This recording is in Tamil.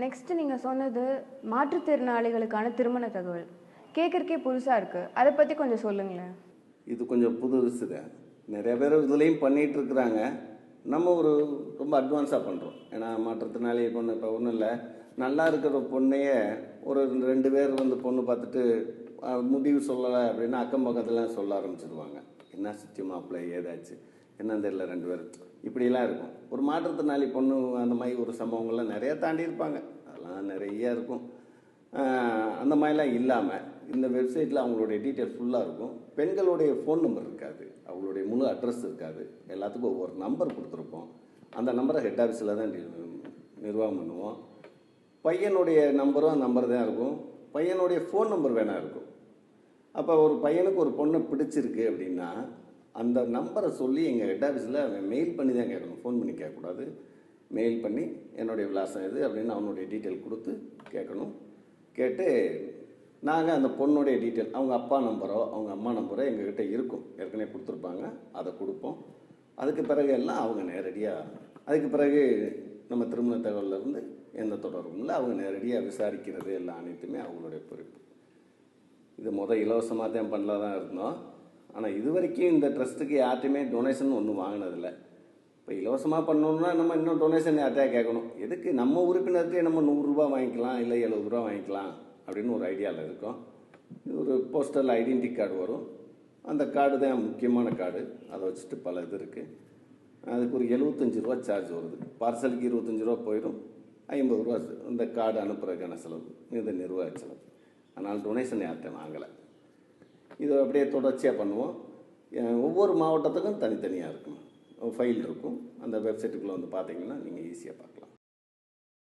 நெக்ஸ்ட் நீங்கள் சொன்னது மாற்றுத்திறனாளிகளுக்கான திருமண தகவல் கேட்குறக்கே புதுசாக இருக்குது. அதை பற்றி கொஞ்சம் சொல்லுங்களேன். இது கொஞ்சம் புதுசு தான். நிறைய பேர் இதுலேயும் பண்ணிகிட்டு இருக்கிறாங்க. நம்ம ரொம்ப அட்வான்ஸாக பண்ணுறோம். ஏன்னா மாற்றுத்திறனாளி பொண்ணு இப்போ ஒன்றும் இல்லை, நல்லா இருக்கிற பொண்ணையே ஒரு 2 பேர் பொண்ணு பார்த்துட்டு முடிவு சொல்லலை அப்படின்னா அக்கம் பக்கத்தில் சொல்ல ஆரம்பிச்சிடுவாங்க. என்ன சித்தி மாப்பிள்ளை ஏதாச்சு என்னன்னு தெரியல 2 பேர் இப்படிலாம் இருக்கும். ஒரு மாற்றுத்திறனாளி பொண்ணு அந்த மாதிரி ஒரு சம்பவங்கள்லாம் நிறையா தாண்டி இருப்பாங்க. அதெல்லாம் நிறைய இருக்கும். அந்த மாதிரிலாம் இல்லாமல் இந்த வெப்சைட்டில் அவங்களுடைய டீட்டெயில் ஃபுல்லாக இருக்கும். பெண்களுடைய ஃபோன் நம்பர் இருக்காது, அவங்களுடைய முழு அட்ரஸ் இருக்காது. எல்லாத்துக்கும் ஒவ்வொரு நம்பர் கொடுத்துருப்போம். அந்த நம்பரை ஹெட் ஆஃபீஸில் தான் நிர்வாகம் பண்ணுவோம். பையனுடைய நம்பரும் நம்பர் தான் இருக்கும், பையனுடைய ஃபோன் நம்பர் வேணா இருக்கும். அப்போ ஒரு பையனுக்கு ஒரு பொண்ணை பிடிச்சிருக்கு அப்படின்னா அந்த நம்பரை சொல்லி எங்கள் ஹெட் ஆஃபீஸில் அவன் மெயில் பண்ணி தான் கேட்கணும், ஃபோன் பண்ணி கேட்கக்கூடாது. மெயில் பண்ணி என்னுடைய விலாசம் எது அப்படின்னு அவனுடைய டீட்டெயில் கொடுத்து கேட்கணும். கேட்டு நாங்கள் அந்த பொண்ணுடைய டீட்டெயில், அவங்க அப்பா நம்பரோ அவங்க அம்மா நம்பரோ எங்ககிட்ட இருக்கும், ஏற்கனவே கொடுத்துருப்பாங்க, அதை கொடுப்போம். அதுக்கு பிறகு எல்லாம் அவங்க நேரடியாக, அதுக்கு பிறகு நம்ம திருமண தகவலிருந்து எந்த தொடர்பும் இல்லை, அவங்க நேரடியாக விசாரிக்கிறது எல்லாம் அனைத்துமே அவங்களுடைய பொறுப்பு. இது இலவசமாக தான் பண்ணலாம் இருந்தோம். ஆனால் இது வரைக்கும் இந்த ட்ரஸ்ட்டுக்கு யார்ட்டையுமே டொனேஷன் ஒன்றும் வாங்கினதில்லை. இப்போ இலவசமாக பண்ணணுன்னா நம்ம இன்னும் டொனேஷன் யார்ட்டையா கேட்கணும். எதுக்கு நம்ம உறுப்பினர்கிட்டே நம்ம 100 ரூபா வாங்கிக்கலாம், இல்லை 70 ரூபா வாங்கிக்கலாம் அப்படின்னு ஒரு ஐடியாவில் இருக்கோம். ஒரு போஸ்டல் ஐடென்டி கார்டு வரும், அந்த கார்டு தான் முக்கியமான கார்டு. அதை வச்சுட்டு பல இது இருக்குது. அதுக்கு ஒரு 75 ரூபா சார்ஜ் வருது. பார்சலுக்கு 25 ரூபா போயிடும், 50 ரூபா இந்த கார்டு அனுப்புறதுக்கான செலவு, இது நிர்வாக செலவு. அதனால் டொனேஷன் யார்கிட்ட வாங்கலை. இதை அப்படியே தொடர்ச்சியாக பண்ணுவோம். ஒவ்வொரு மாவட்டத்துக்கும் தனித்தனியாக இருக்கும், ஃபைல் இருக்கும். அந்த வெப்சைட்டுக்குள்ளே பார்த்தீங்கன்னா நீங்கள் ஈஸியாக பார்க்கலாம்.